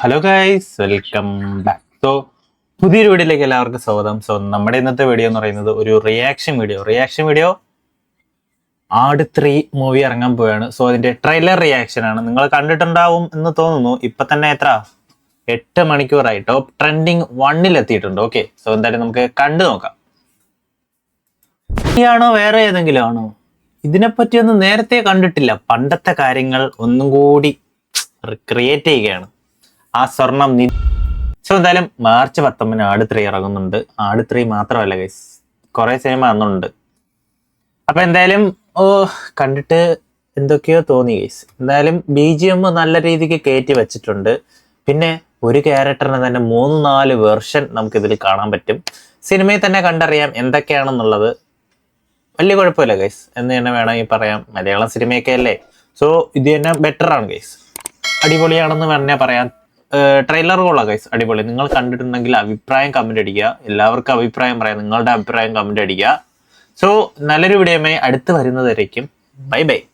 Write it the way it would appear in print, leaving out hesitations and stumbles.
Hello guys, welcome back. പുതിയൊരു വീഡിയോയിലേക്ക് എല്ലാവർക്കും സ്വാഗതം. നമ്മുടെ ഇന്നത്തെ വീഡിയോ എന്ന് പറയുന്നത് ഒരു റിയാക്ഷൻ വീഡിയോ ആട് 3 മൂവി ഇറങ്ങാൻ പോവുകയാണ്. അതിന്റെ ട്രെയിലർ റിയാക്ഷൻ ആണ്. നിങ്ങൾ കണ്ടിട്ടുണ്ടാവും എന്ന് തോന്നുന്നു. ഇപ്പൊ തന്നെ എത്ര 8 മണിക്കൂറായി ടോപ്പ് ട്രെൻഡിങ് 1 എത്തിയിട്ടുണ്ട്. ഓക്കെ, എന്തായാലും നമുക്ക് കണ്ടു നോക്കാം. ആണോ വേറെ ഏതെങ്കിലും ആണോ? ഇതിനെപ്പറ്റിയൊന്നും നേരത്തെ കണ്ടിട്ടില്ല. പണ്ടത്തെ കാര്യങ്ങൾ ഒന്നും കൂടി ക്രിയേറ്റ് ചെയ്യുകയാണ്. ആ സ്വർണം എന്തായാലും മാർച്ച് 19 ആട് 3 ഇറങ്ങുന്നുണ്ട്. ആട് 3 മാത്രമല്ല ഗൈസ്, കുറെ സിനിമ അന്നുണ്ട്. അപ്പൊ എന്തായാലും കണ്ടിട്ട് എന്തൊക്കെയോ തോന്നി ഗൈസ്. എന്തായാലും BGM നല്ല രീതിക്ക് കയറ്റി വെച്ചിട്ടുണ്ട്. പിന്നെ ഒരു ക്യാരക്ടറിന് തന്നെ 3-4 വെർഷൻ നമുക്കിതിൽ കാണാൻ പറ്റും. സിനിമയിൽ തന്നെ കണ്ടറിയാം എന്തൊക്കെയാണെന്നുള്ളത്. വലിയ കുഴപ്പമില്ല ഗൈസ് എന്ന് തന്നെ വേണമെങ്കിൽ പറയാം. മലയാളം സിനിമയൊക്കെ അല്ലേ, ഇത് തന്നെ ബെറ്റർ ആണ് ഗൈസ്. അടിപൊളിയാണെന്ന് വേണമെങ്കിൽ പറയാം. ട്രെയിലർ കൊള്ളാം ഗൈസ്, അടിപൊളി. നിങ്ങൾ കണ്ടിട്ടുണ്ടെങ്കിൽ അഭിപ്രായം കമന്റ് അടിക്കുക. എല്ലാവർക്കും അഭിപ്രായം പറയാം. നിങ്ങളുടെ അഭിപ്രായം കമന്റ് അടിക്കുക. നല്ലൊരു വീഡിയോയുമായി അടുത്ത് വരുന്നതായിരിക്കും. Bye bye.